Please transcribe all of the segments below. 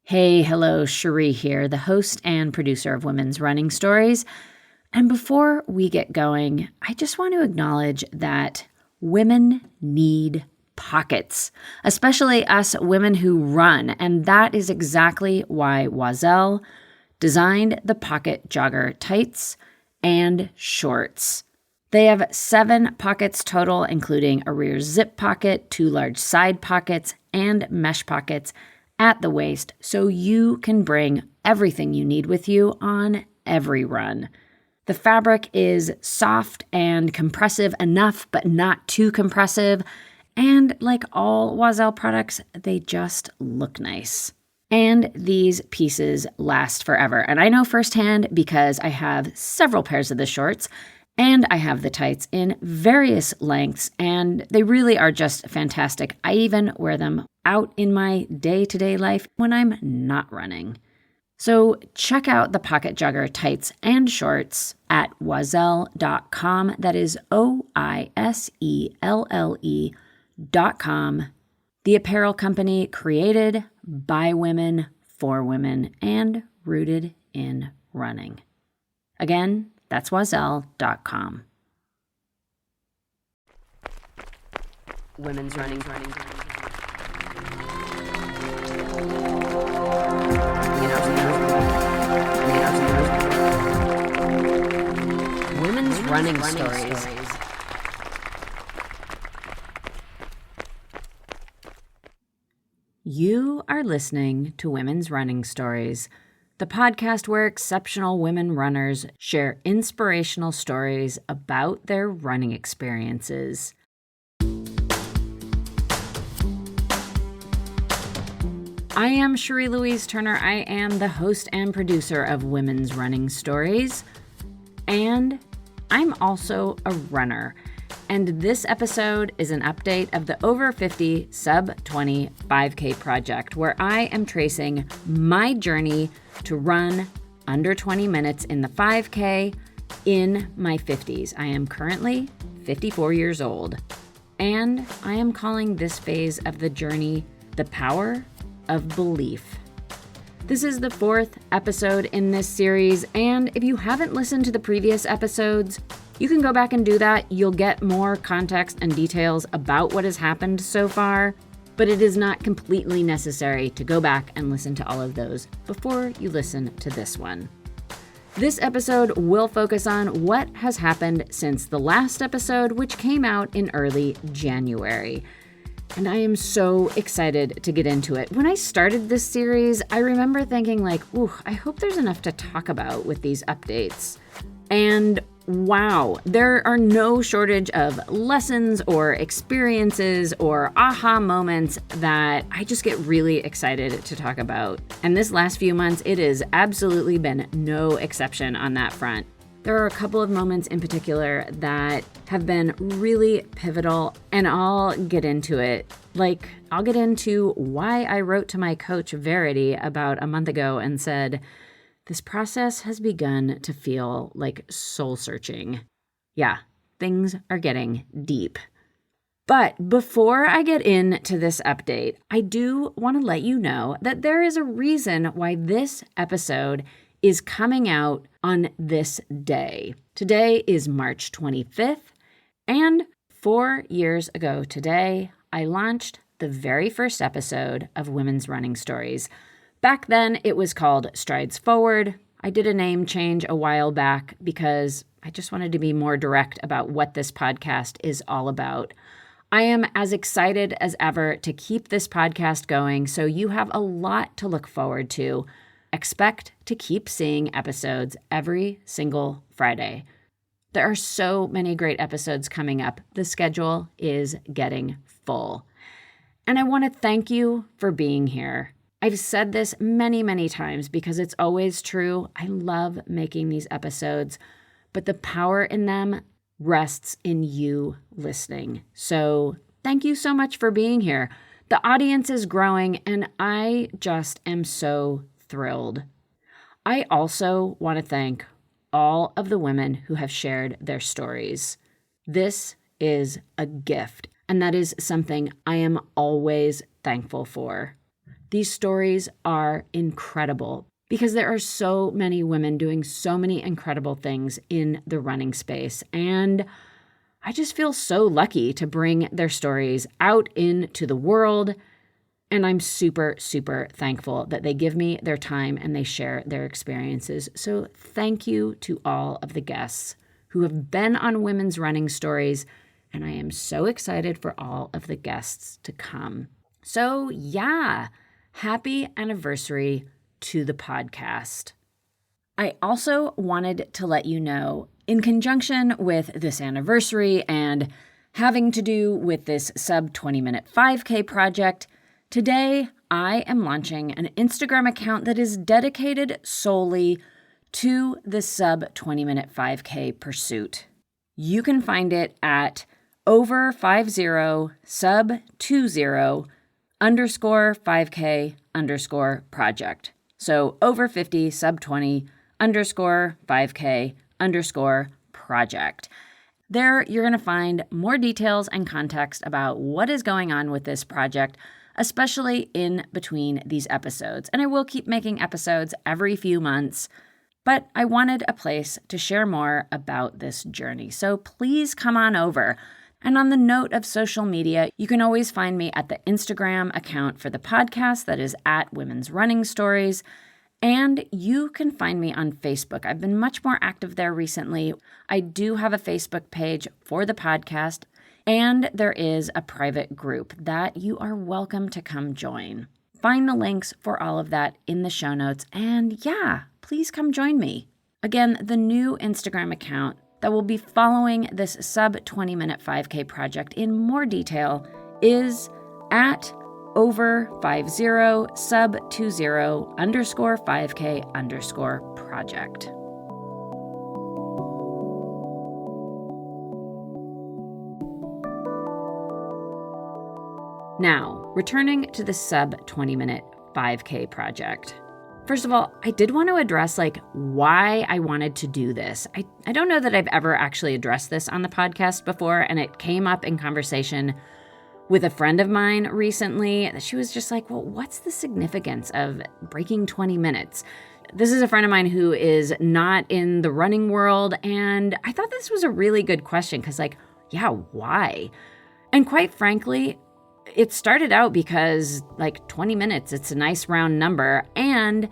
Hey, hello, Cherie here, the host and producer of Women's Running Stories. And before we get going, I just want to acknowledge that women need pockets, especially us women who run. And that is exactly why Oiselle designed the pocket jogger tights and shorts. They have 7 pockets total, including a rear zip pocket, 2 large side pockets, and mesh pockets at the waist, so you can bring everything you need with you on every run. The fabric is soft and compressive enough, but not too compressive. And like all Oiselle products, they just look nice. And these pieces last forever. And I know firsthand because I have several pairs of the shorts and I have the tights in various lengths, and they really are just fantastic. I even wear them out in my day-to-day life when I'm not running. So check out the pocket jogger tights and shorts at oiselle.com. That is OISELLE.com. The apparel company created by women, for women, and rooted in running. Again, that's oiselle.com. Women's running. Women's running stories. You are listening to Women's Running Stories, the podcast where exceptional women runners share inspirational stories about their running experiences. I am Cherie Turner. I am the host and producer of Women's Running Stories, and I'm also a runner. And this episode is an update of the Over 50 Sub 20 5K project, where I am tracing my journey to run under 20 minutes in the 5K in my 50s. I am currently 54 years old, and I am calling this phase of the journey The Power of Belief. This is the 4th episode in this series, and if you haven't listened to the previous episodes, you can go back and do that. You'll get more context and details about what has happened so far, but it is not completely necessary to go back and listen to all of those before you listen to this one. This episode will focus on what has happened since the last episode, which came out in early January. And I am so excited to get into it. When I started this series, I remember thinking I hope there's enough to talk about with these updates. And wow, there are no shortage of lessons or experiences or aha moments that I just get really excited to talk about. And this last few months, it has absolutely been no exception on that front. There are a couple of moments in particular that have been really pivotal, and I'll get into it. I'll get into why I wrote to my coach, Verity, about a month ago and said, this process has begun to feel like soul-searching. Yeah, things are getting deep. But before I get into this update, I do want to let you know that there is a reason why this episode is coming out on this day. Today is March 25th, and 4 years ago today, I launched the very first episode of Women's Running Stories. Back then, it was called Strides Forward. I did a name change a while back because I just wanted to be more direct about what this podcast is all about. I am as excited as ever to keep this podcast going, so you have a lot to look forward to. Expect to keep seeing episodes every single Friday. There are so many great episodes coming up. The schedule is getting full. And I want to thank you for being here. I've said this many, many times because it's always true. I love making these episodes, but the power in them rests in you listening. So thank you so much for being here. The audience is growing, and I just am so thrilled. I also want to thank all of the women who have shared their stories. This is a gift, and that is something I am always thankful for. These stories are incredible because there are so many women doing so many incredible things in the running space. And I just feel so lucky to bring their stories out into the world. And I'm super, super thankful that they give me their time and they share their experiences. So thank you to all of the guests who have been on Women's Running Stories. And I am so excited for all of the guests to come. So yeah, happy anniversary to the podcast. I also wanted to let you know, in conjunction with this anniversary and having to do with this sub 20-minute 5K project, today I am launching an Instagram account that is dedicated solely to the sub 20-minute 5K pursuit. You can find it at over50 sub 20 underscore 5K underscore project. So over 50 sub 20 underscore 5K underscore project. There, you're going to find more details and context about what is going on with this project, especially in between these episodes. And I will keep making episodes every few months, but I wanted a place to share more about this journey. So please come on over. And on the note of social media, you can always find me at the Instagram account for the podcast that is at Women's Running Stories. And you can find me on Facebook. I've been much more active there recently. I do have a Facebook page for the podcast, and there is a private group that you are welcome to come join. Find the links for all of that in the show notes, and yeah, please come join me. Again, the new Instagram account that will be following this sub 20-minute 5K project in more detail is at over50 sub 20 underscore 5K underscore project. Now, returning to the sub 20-minute 5K project. First of all, I did want to address why I wanted to do this. I don't know that I've ever actually addressed this on the podcast before, and it came up in conversation with a friend of mine recently. She was just like, well, what's the significance of breaking 20 minutes? This is a friend of mine who is not in the running world, and I thought this was a really good question because why? And quite frankly, it started out because 20 minutes, it's a nice round number, and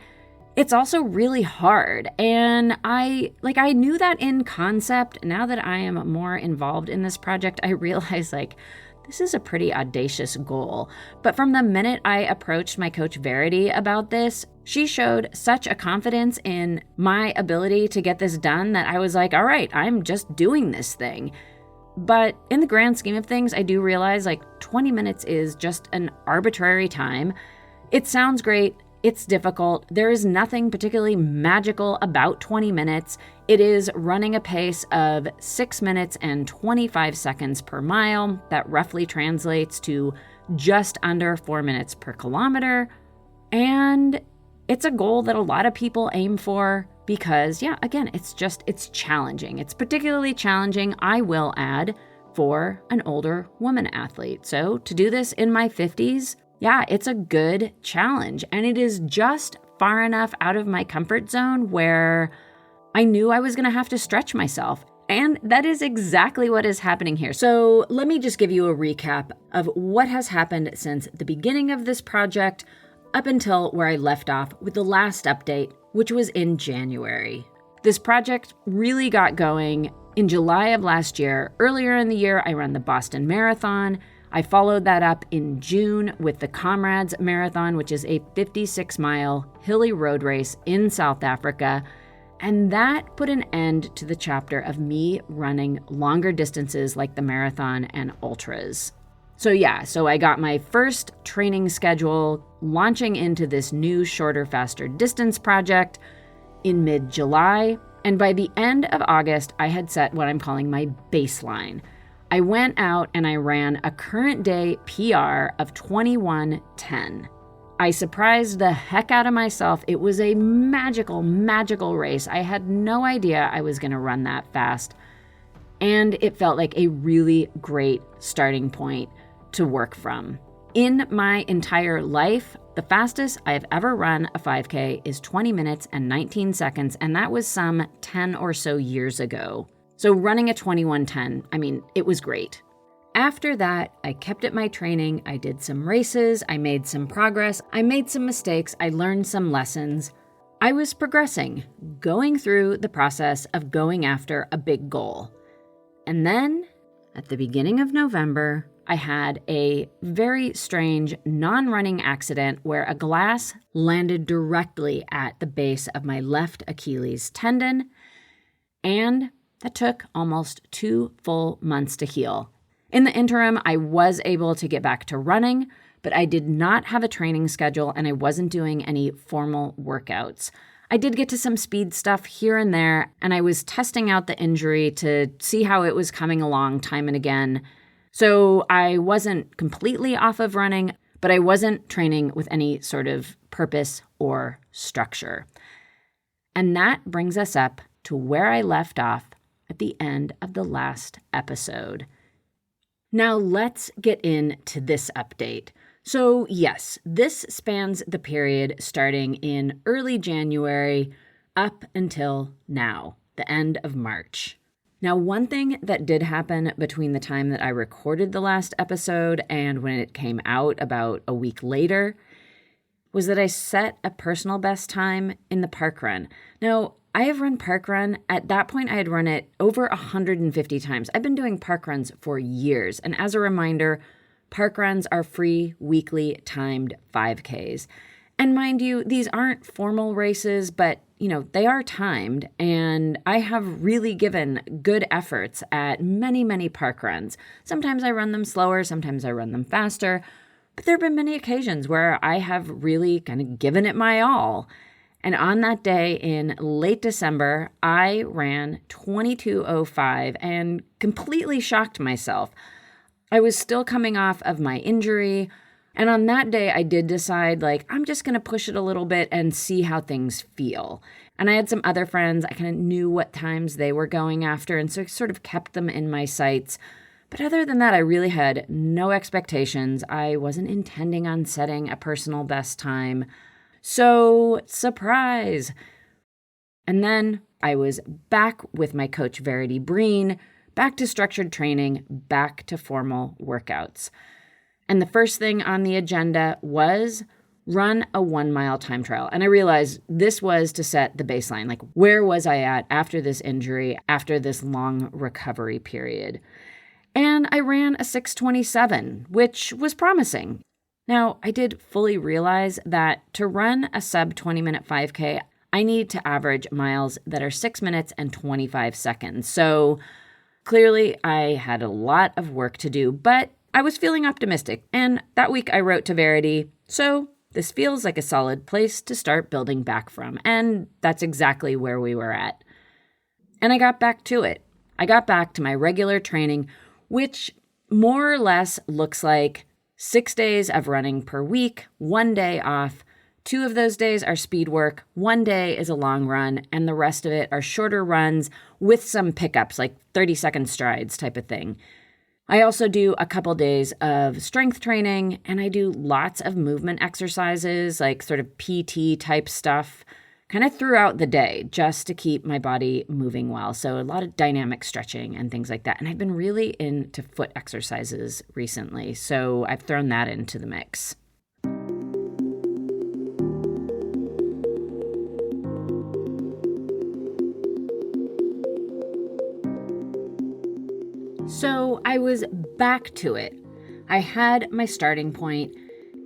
it's also really hard. And I knew that in concept. Now that I am more involved in this project, I realize this is a pretty audacious goal. But from the minute I approached my coach Verity about this, she showed such a confidence in my ability to get this done that I was like, all right, I'm just doing this thing. But in the grand scheme of things, I do realize 20 minutes is just an arbitrary time. It sounds great. It's difficult. There is nothing particularly magical about 20 minutes. It is running a pace of 6 minutes and 25 seconds per mile. That roughly translates to just under 4 minutes per kilometer. And it's a goal that a lot of people aim for because, again, it's challenging. It's particularly challenging, I will add, for an older woman athlete. So to do this in my 50s, it's a good challenge. And it is just far enough out of my comfort zone where I knew I was going to have to stretch myself. And that is exactly what is happening here. So let me just give you a recap of what has happened since the beginning of this project up until where I left off with the last update, which was in January. This project really got going in July of last year. Earlier in the year, I ran the Boston Marathon. I followed that up in June with the Comrades Marathon, which is a 56-mile hilly road race in South Africa. And that put an end to the chapter of me running longer distances like the marathon and ultras. So I got my first training schedule launching into this new shorter, faster distance project in mid-July. And by the end of August, I had set what I'm calling my baseline. I went out and I ran a current day PR of 21:10. I surprised the heck out of myself. It was a magical, magical race. I had no idea I was going to run that fast. And it felt like a really great starting point to work from. In my entire life, The fastest I've ever run a 5K is 20 minutes and 19 seconds, and that was some 10 or so years ago. So running a 21:10, it was great. After that, I kept at my training. I did some races. I made some progress. I made some mistakes. I learned some lessons. I was progressing, going through the process of going after a big goal. And then, at the beginning of November, I had a very strange non-running accident where a glass landed directly at the base of my left Achilles tendon, and that took almost 2 full months to heal. In the interim, I was able to get back to running, but I did not have a training schedule and I wasn't doing any formal workouts. I did get to some speed stuff here and there, and I was testing out the injury to see how it was coming along time and again. So I wasn't completely off of running, but I wasn't training with any sort of purpose or structure. And that brings us up to where I left off at the end of the last episode. Now let's get into this update. So yes, this spans the period starting in early January up until now, the end of March. Now, one thing that did happen between the time that I recorded the last episode and when it came out about a week later was that I set a personal best time in the park run. Now, I have run park run. At that point, I had run it over 150 times. I've been doing park runs for years. And as a reminder, park runs are free, weekly, timed 5Ks. And mind you, these aren't formal races, but, they are timed. And I have really given good efforts at many, many park runs. Sometimes I run them slower, sometimes I run them faster. But there have been many occasions where I have really kind of given it my all. And on that day in late December, I ran 22:05 and completely shocked myself. I was still coming off of my injury. And on that day, I did decide, I'm just going to push it a little bit and see how things feel. And I had some other friends. I kind of knew what times they were going after, and so I sort of kept them in my sights. But other than that, I really had no expectations. I wasn't intending on setting a personal best time. So, surprise! And then I was back with my coach, Verity Breen, back to structured training, back to formal workouts. And the first thing on the agenda was run a 1-mile time trial. And I realized this was to set the baseline. Where was I at after this injury, after this long recovery period? And I ran a 6:27, which was promising. Now, I did fully realize that to run a sub 20-minute 5K, I need to average miles that are 6 minutes and 25 seconds. So clearly, I had a lot of work to do, but I was feeling optimistic. And that week I wrote to Verity, so this feels like a solid place to start building back from. And that's exactly where we were at. And I got back to it. I got back to my regular training, which more or less looks like 6 days of running per week, 1 day off. 2 of those days are speed work, 1 day is a long run, and the rest of it are shorter runs with some pickups, like 30-second strides type of thing. I also do a couple days of strength training, and I do lots of movement exercises, like sort of PT type stuff, kind of throughout the day, just to keep my body moving well. So a lot of dynamic stretching and things like that. And I've been really into foot exercises recently, so I've thrown that into the mix. So I was back to it. I had my starting point.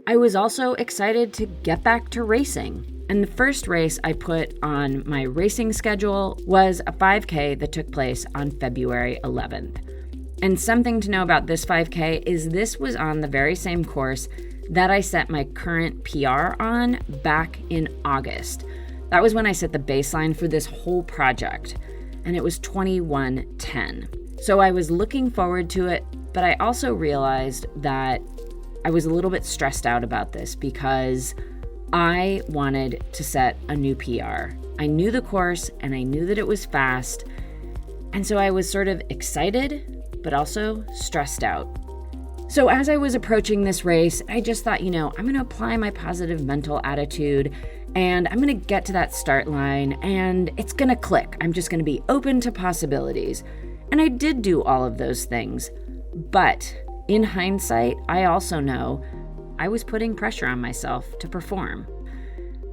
I was also excited to get back to racing. And the first race I put on my racing schedule was a 5K that took place on February 11th. And something to know about this 5K is this was on the very same course that I set my current PR on back in August. That was when I set the baseline for this whole project, and it was 21:10. So I was looking forward to it, but I also realized that I was a little bit stressed out about this because I wanted to set a new PR. I knew the course and I knew that it was fast. And so I was sort of excited, but also stressed out. So as I was approaching this race, I just thought, I'm going to apply my positive mental attitude and I'm going to get to that start line and it's going to click. I'm just going to be open to possibilities. And I did do all of those things. But in hindsight, I also know I was putting pressure on myself to perform.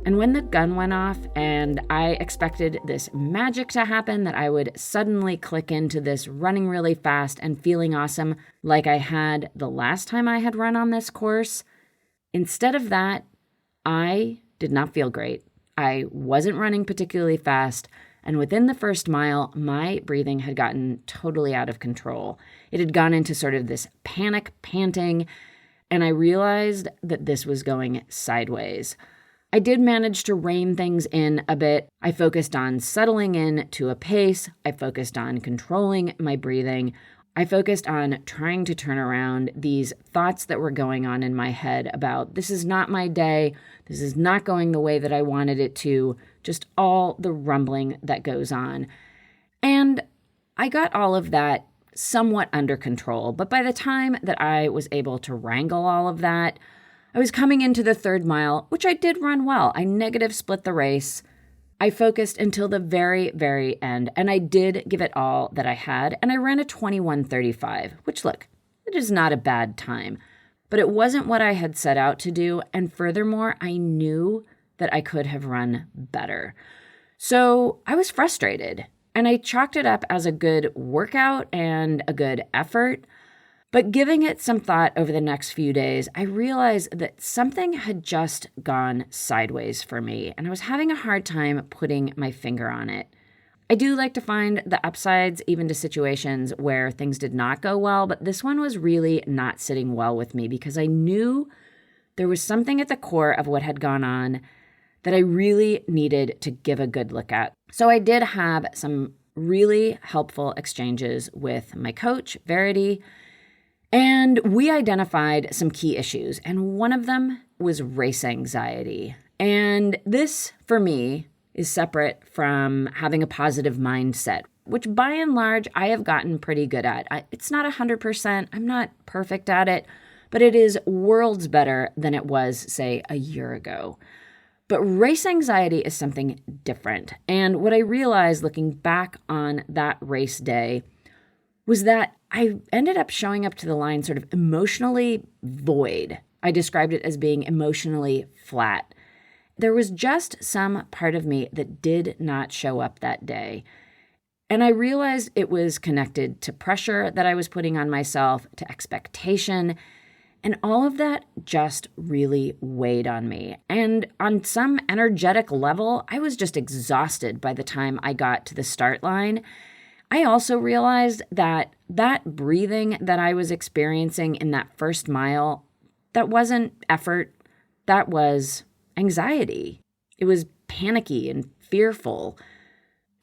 And when the gun went off and I expected this magic to happen, that I would suddenly click into this running really fast and feeling awesome like I had the last time I had run on this course, instead of that, I did not feel great. I wasn't running particularly fast, and within the first mile, my breathing had gotten totally out of control. It had gone into sort of this panic panting, and I realized that this was going sideways. I did manage to rein things in a bit. I focused on settling in to a pace. I focused on controlling my breathing. I focused on trying to turn around these thoughts that were going on in my head about this is not my day. This is not going the way that I wanted it to. Just all the rumbling that goes on. And I got all of that somewhat under control. But by the time that I was able to wrangle all of that, I was coming into the third mile, which I did run well. I negative split the race. I focused until the very, very end, and I did give it all that I had, and I ran a 21:35, which, look, it is not a bad time, but it wasn't what I had set out to do, and furthermore, I knew that I could have run better. So I was frustrated, and I chalked it up as a good workout and a good effort. But giving it some thought over the next few days, I realized that something had just gone sideways for me, and I was having a hard time putting my finger on it. I do like to find the upsides even to situations where things did not go well, but this one was really not sitting well with me because I knew there was something at the core of what had gone on that I really needed to give a good look at. So I did have some really helpful exchanges with my coach, Verity, and we identified some key issues, and one of them was race anxiety. And this, for me, is separate from having a positive mindset, which by and large, I have gotten pretty good at. It's not 100%, I'm not perfect at it, but it is worlds better than it was, say, a year ago. But race anxiety is something different. And what I realized looking back on that race day was that I ended up showing up to the line sort of emotionally void. I described it as being emotionally flat. There was just some part of me that did not show up that day. And I realized it was connected to pressure that I was putting on myself, to expectation, and all of that just really weighed on me. And on some energetic level, I was just exhausted by the time I got to the start line. I also realized that breathing that I was experiencing in that first mile, that wasn't effort, that was anxiety. It was panicky and fearful.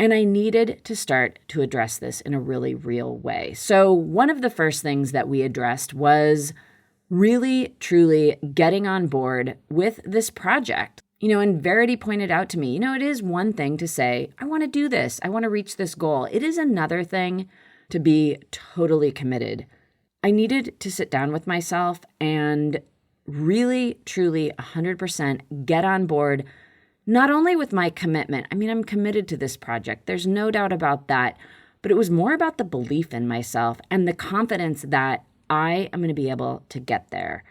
And I needed to start to address this in a really real way. So one of the first things that we addressed was really, truly getting on board with this project. And Verity pointed out to me, it is one thing to say, I want to do this. I want to reach this goal. It is another thing to be totally committed. I needed to sit down with myself and really, truly 100% get on board, not only with my commitment. I'm committed to this project. There's no doubt about that. But it was more about the belief in myself and the confidence that I am going to be able to get there.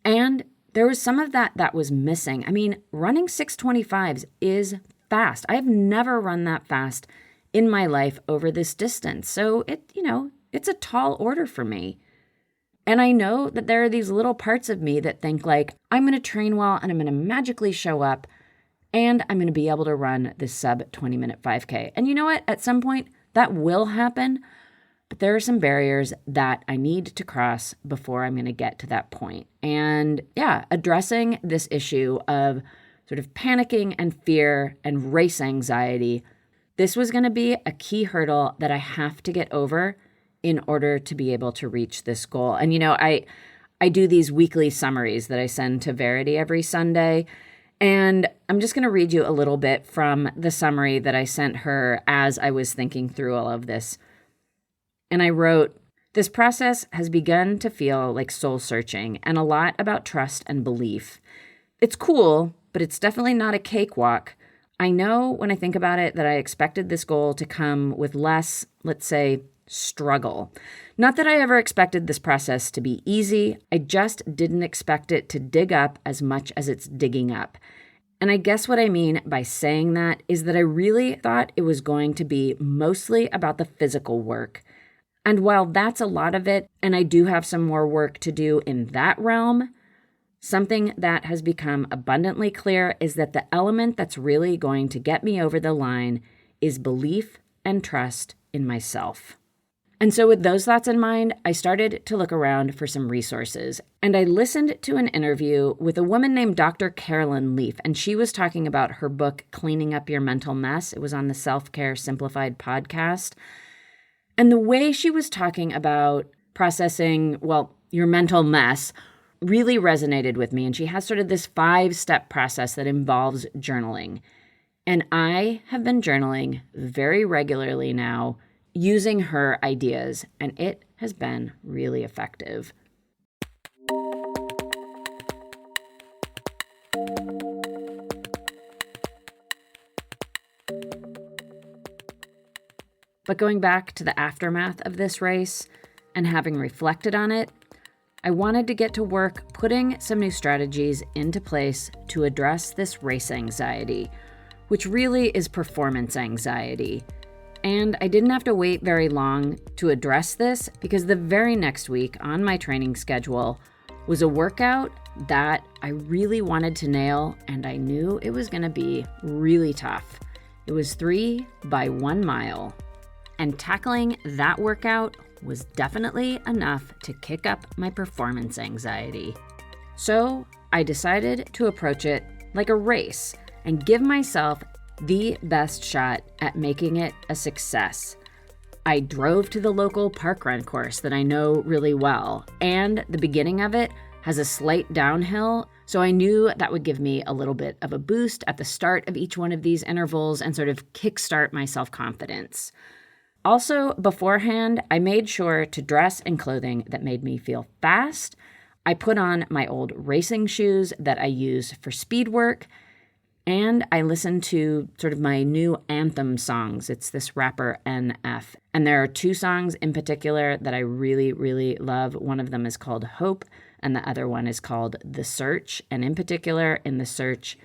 And there was some of that was missing. Running 6:25s is fast. I've never run that fast in my life over this distance. So it's a tall order for me. And I know that there are these little parts of me that think like, I'm going to train well and I'm going to magically show up and I'm going to be able to run this sub 20-minute 5K. And you know what? At some point that will happen. But there are some barriers that I need to cross before I'm going to get to that point. And addressing this issue of sort of panicking and fear and race anxiety, this was going to be a key hurdle that I have to get over in order to be able to reach this goal. And, I do these weekly summaries that I send to Verity every Sunday. And I'm just going to read you a little bit from the summary that I sent her as I was thinking through all of this. And I wrote, This process has begun to feel like soul searching and a lot about trust and belief. It's cool, but it's definitely not a cakewalk. I know when I think about it that I expected this goal to come with less, let's say, struggle. Not that I ever expected this process to be easy. I just didn't expect it to dig up as much as it's digging up. And I guess what I mean by saying that is that I really thought it was going to be mostly about the physical work. And while that's a lot of it, and I do have some more work to do in that realm, something that has become abundantly clear is that the element that's really going to get me over the line is belief and trust in myself. And so with those thoughts in mind, I started to look around for some resources. And I listened to an interview with a woman named Dr. Carolyn Leaf, and she was talking about her book, Cleaning Up Your Mental Mess. It was on the Self-Care Simplified podcast. And the way she was talking about processing, your mental mess really resonated with me. And she has sort of this 5-step process that involves journaling. And I have been journaling very regularly now using her ideas, and it has been really effective. But going back to the aftermath of this race and having reflected on it, I wanted to get to work putting some new strategies into place to address this race anxiety, which really is performance anxiety. And I didn't have to wait very long to address this because the very next week on my training schedule was a workout that I really wanted to nail, and I knew it was going to be really tough. It was 3 by 1 mile, and tackling that workout was definitely enough to kick up my performance anxiety. So I decided to approach it like a race and give myself the best shot at making it a success. I drove to the local park run course that I know really well, and the beginning of it has a slight downhill, so I knew that would give me a little bit of a boost at the start of each one of these intervals and sort of kickstart my self-confidence. Also, beforehand, I made sure to dress in clothing that made me feel fast. I put on my old racing shoes that I use for speed work, and I listened to sort of my new anthem songs. It's this rapper NF. And there are 2 songs in particular that I really, really love. One of them is called Hope, and the other one is called The Search. And in particular, in The Search,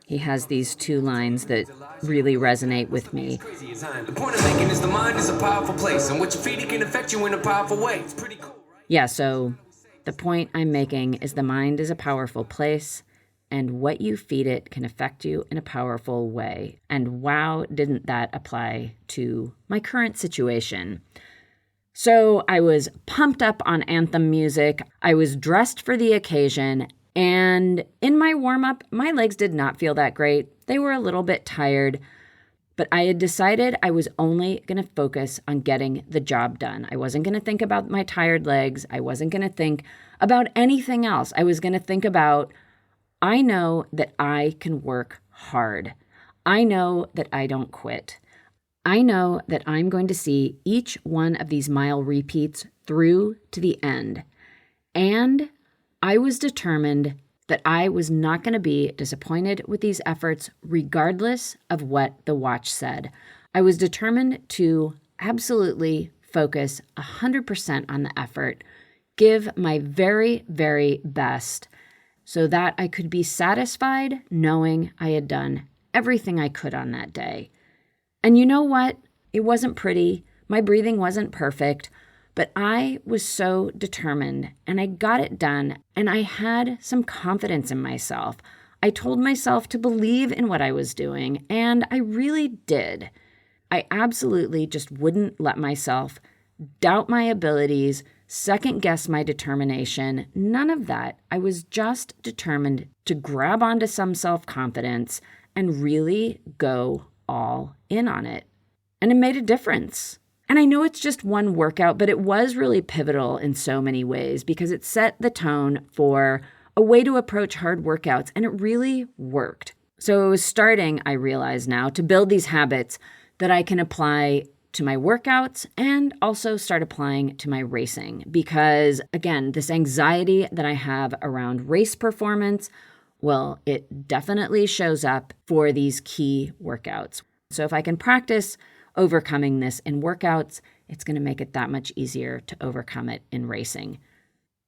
he has these 2 lines that really resonate with me. The point of making is the mind is a powerful place, and what you feed it can affect you in a powerful way. It's pretty cool, right? Yeah, so the point I'm making is the mind is a powerful place, and what you feed it can affect you in a powerful way. And wow, didn't that apply to my current situation. So I was pumped up on anthem music. I was dressed for the occasion. And in my warm-up, my legs did not feel that great. They were a little bit tired, but I had decided I was only going to focus on getting the job done. I wasn't going to think about my tired legs. I wasn't going to think about anything else. I was going to think about, I know that I can work hard. I know that I don't quit. I know that I'm going to see each one of these mile repeats through to the end. And I was determined that I was not going to be disappointed with these efforts regardless of what the watch said. I was determined to absolutely focus 100% on the effort, give my very, very best so that I could be satisfied knowing I had done everything I could on that day. And you know what? It wasn't pretty. My breathing wasn't perfect. But I was so determined, and I got it done, and I had some confidence in myself. I told myself to believe in what I was doing, and I really did. I absolutely just wouldn't let myself doubt my abilities, second-guess my determination. None of that. I was just determined to grab onto some self-confidence and really go all in on it. And it made a difference. And I know it's just one workout, but it was really pivotal in so many ways because it set the tone for a way to approach hard workouts, and it really worked. So it was starting, I realize now, to build these habits that I can apply to my workouts and also start applying to my racing because, again, this anxiety that I have around race performance, well, it definitely shows up for these key workouts. So if I can practice overcoming this in workouts, it's going to make it that much easier to overcome it in racing.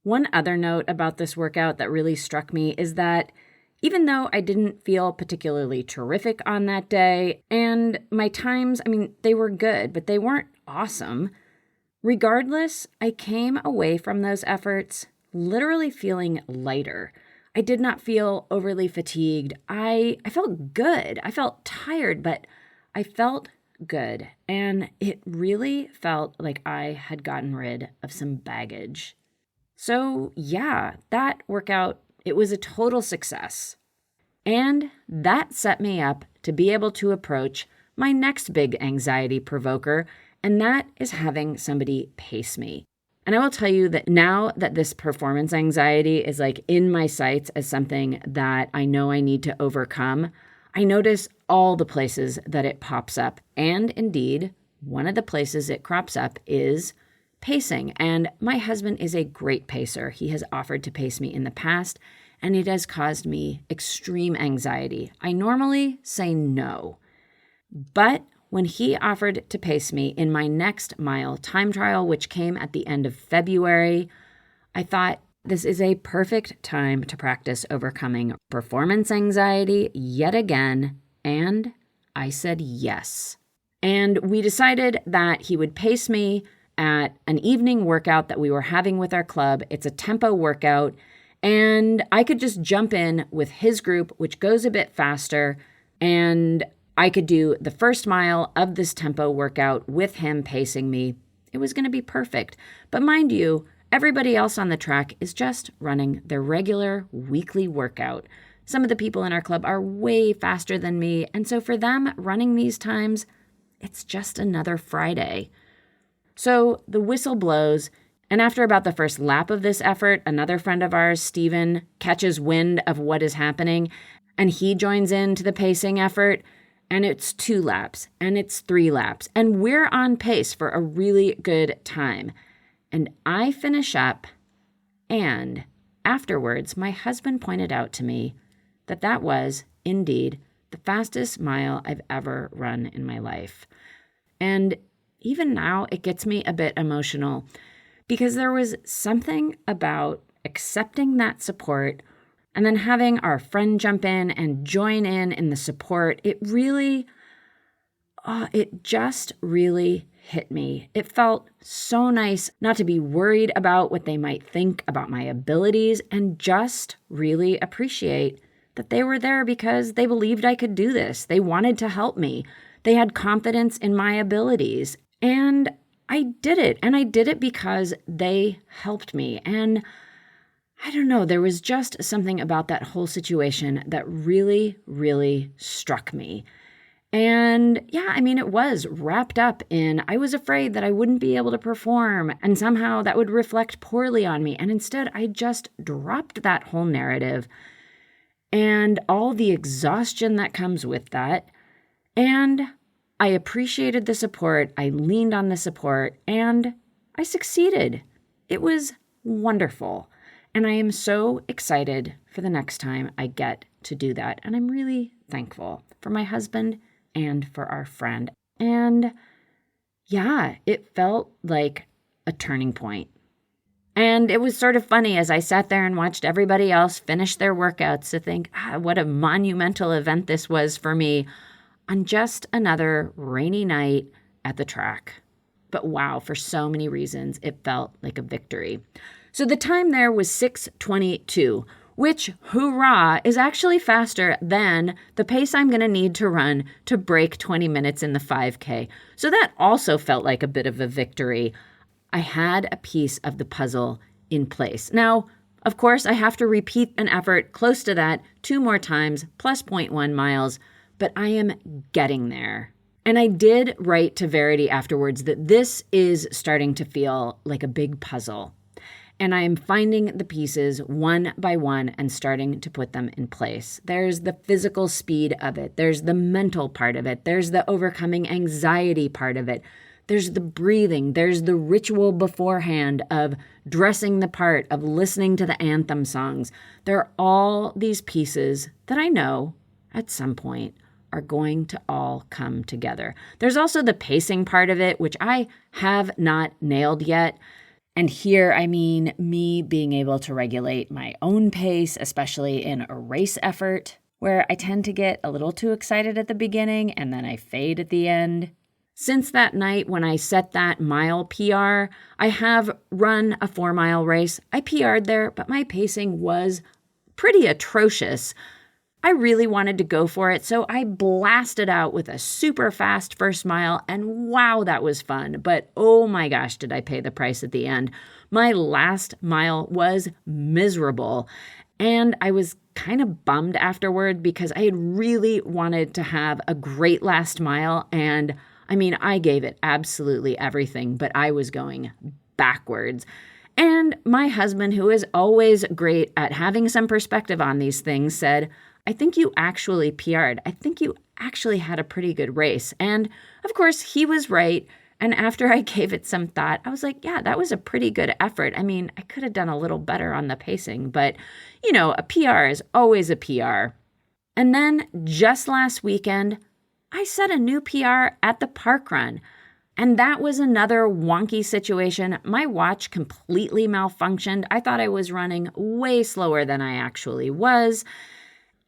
One other note about this workout that really struck me is that even though I didn't feel particularly terrific on that day, and my times, they were good, but they weren't awesome. Regardless, I came away from those efforts literally feeling lighter. I did not feel overly fatigued. I felt good. I felt tired, but I felt good. And it really felt like I had gotten rid of some baggage. So yeah, that workout, it was a total success. And that set me up to be able to approach my next big anxiety provoker, and that is having somebody pace me. And I will tell you that now that this performance anxiety is like in my sights as something that I know I need to overcome, I notice all the places that it pops up. And indeed, one of the places it crops up is pacing. And my husband is a great pacer. He has offered to pace me in the past, and it has caused me extreme anxiety. I normally say no. But when he offered to pace me in my next mile time trial, which came at the end of February, I thought this is a perfect time to practice overcoming performance anxiety yet again, and I said yes. And we decided that he would pace me at an evening workout that we were having with our club. It's a tempo workout, and I could just jump in with his group, which goes a bit faster, and I could do the first mile of this tempo workout with him pacing me. It was going to be perfect. But mind you, everybody else on the track is just running their regular weekly workout. Some of the people in our club are way faster than me, and so for them, running these times, it's just another Friday. So the whistle blows, and after about the first lap of this effort, another friend of ours, Steven, catches wind of what is happening, and he joins into the pacing effort, and it's 2 laps, and it's 3 laps, and we're on pace for a really good time. And I finish up, and afterwards, my husband pointed out to me that that was, indeed, the fastest mile I've ever run in my life. And even now, it gets me a bit emotional because there was something about accepting that support and then having our friend jump in and join in the support. It just really hit me. It felt so nice not to be worried about what they might think about my abilities and just really appreciate that they were there because they believed I could do this. They wanted to help me. They had confidence in my abilities. And I did it. And I did it because they helped me. And I don't know, there was just something about that whole situation that really, really struck me. And yeah, it was wrapped up in, I was afraid that I wouldn't be able to perform and somehow that would reflect poorly on me. And instead, I just dropped that whole narrative and all the exhaustion that comes with that. And I appreciated the support, I leaned on the support, and I succeeded. It was wonderful. And I am so excited for the next time I get to do that. And I'm really thankful for my husband and for our friend. And yeah, it felt like a turning point. And it was sort of funny as I sat there and watched everybody else finish their workouts to think, what a monumental event this was for me on just another rainy night at the track. But wow, for so many reasons, it felt like a victory. So the time there was 6:22, which, hoorah, is actually faster than the pace I'm going to need to run to break 20 minutes in the 5K. So that also felt like a bit of a victory. I had a piece of the puzzle in place. Now, of course, I have to repeat an effort close to that 2 more times, plus 0.1 miles, but I am getting there. And I did write to Verity afterwards that this is starting to feel like a big puzzle. And I am finding the pieces one by one and starting to put them in place. There's the physical speed of it. There's the mental part of it. There's the overcoming anxiety part of it. There's the breathing. There's the ritual beforehand of dressing the part, of listening to the anthem songs. There are all these pieces that I know at some point are going to all come together. There's also the pacing part of it, which I have not nailed yet. And here, I mean me being able to regulate my own pace, especially in a race effort, where I tend to get a little too excited at the beginning and then I fade at the end. Since that night when I set that mile PR, I have run a 4-mile race. I PR'd there, but my pacing was pretty atrocious. I really wanted to go for it, so I blasted out with a super fast first mile, and wow, that was fun. But oh my gosh, did I pay the price at the end. My last mile was miserable, and I was kind of bummed afterward because I had really wanted to have a great last mile, and I mean, I gave it absolutely everything, but I was going backwards. And my husband, who is always great at having some perspective on these things, said, I think you actually PR'd. I think you actually had a pretty good race. And of course, he was right. And after I gave it some thought, I was like, yeah, that was a pretty good effort. I mean, I could have done a little better on the pacing, but you know, a PR is always a PR. And then just last weekend, I set a new PR at the park run. And that was another wonky situation. My watch completely malfunctioned. I thought I was running way slower than I actually was.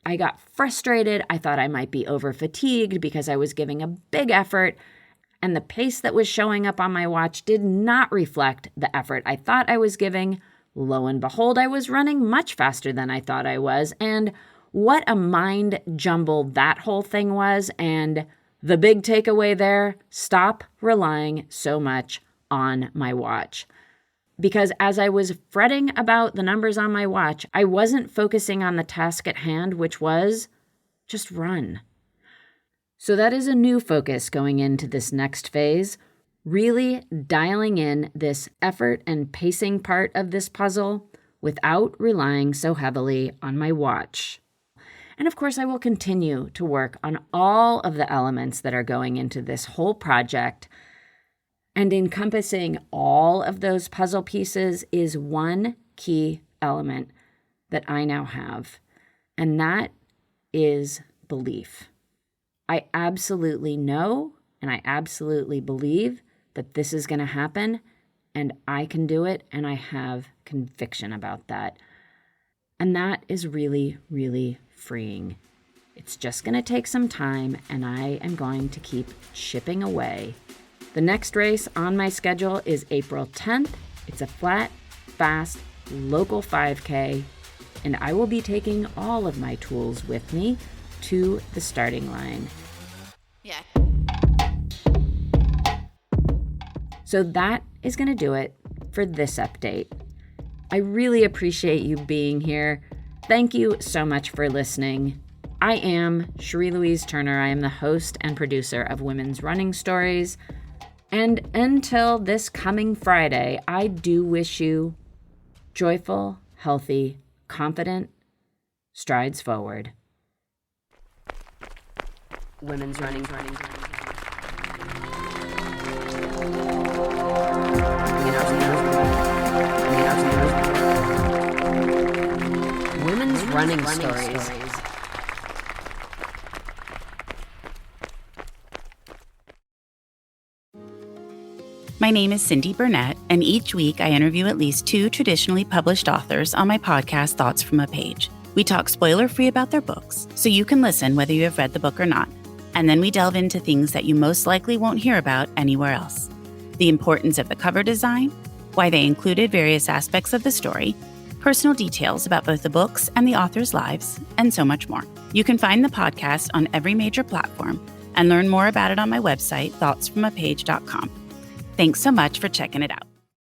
I got frustrated. I thought I might be over-fatigued because I was giving a big effort, and the pace that was showing up on my watch did not reflect the effort I thought I was giving. Lo and behold, I was running much faster than I thought I was, and what a mind jumble that whole thing was. And the big takeaway there, stop relying so much on my watch. Because as I was fretting about the numbers on my watch, I wasn't focusing on the task at hand, which was just run. So that is a new focus going into this next phase, really dialing in this effort and pacing part of this puzzle without relying so heavily on my watch. And of course, I will continue to work on all of the elements that are going into this whole project. And encompassing all of those puzzle pieces is one key element that I now have, and that is belief. I absolutely know and I absolutely believe that this is going to happen, and I can do it, and I have conviction about that. And that is really, really freeing. It's just going to take some time, and I am going to keep chipping away. The next race on my schedule is April 10th. It's a flat, fast, local 5K, and I will be taking all of my tools with me to the starting line. Yeah. So that is going to do it for this update. I really appreciate you being here. Thank you so much for listening. I am Cherie Turner. I am the host and producer of Women's Running Stories. And until this coming Friday, I do wish you joyful, healthy, confident strides forward. Women's running. Women's running stories. My name is Cindy Burnett, and each week I interview at least 2 traditionally published authors on my podcast, Thoughts from a Page. We talk spoiler-free about their books, so you can listen whether you have read the book or not. And then we delve into things that you most likely won't hear about anywhere else. The importance of the cover design, why they included various aspects of the story, personal details about both the books and the authors' lives, and so much more. You can find the podcast on every major platform and learn more about it on my website, thoughtsfromapage.com. Thanks so much for checking it out.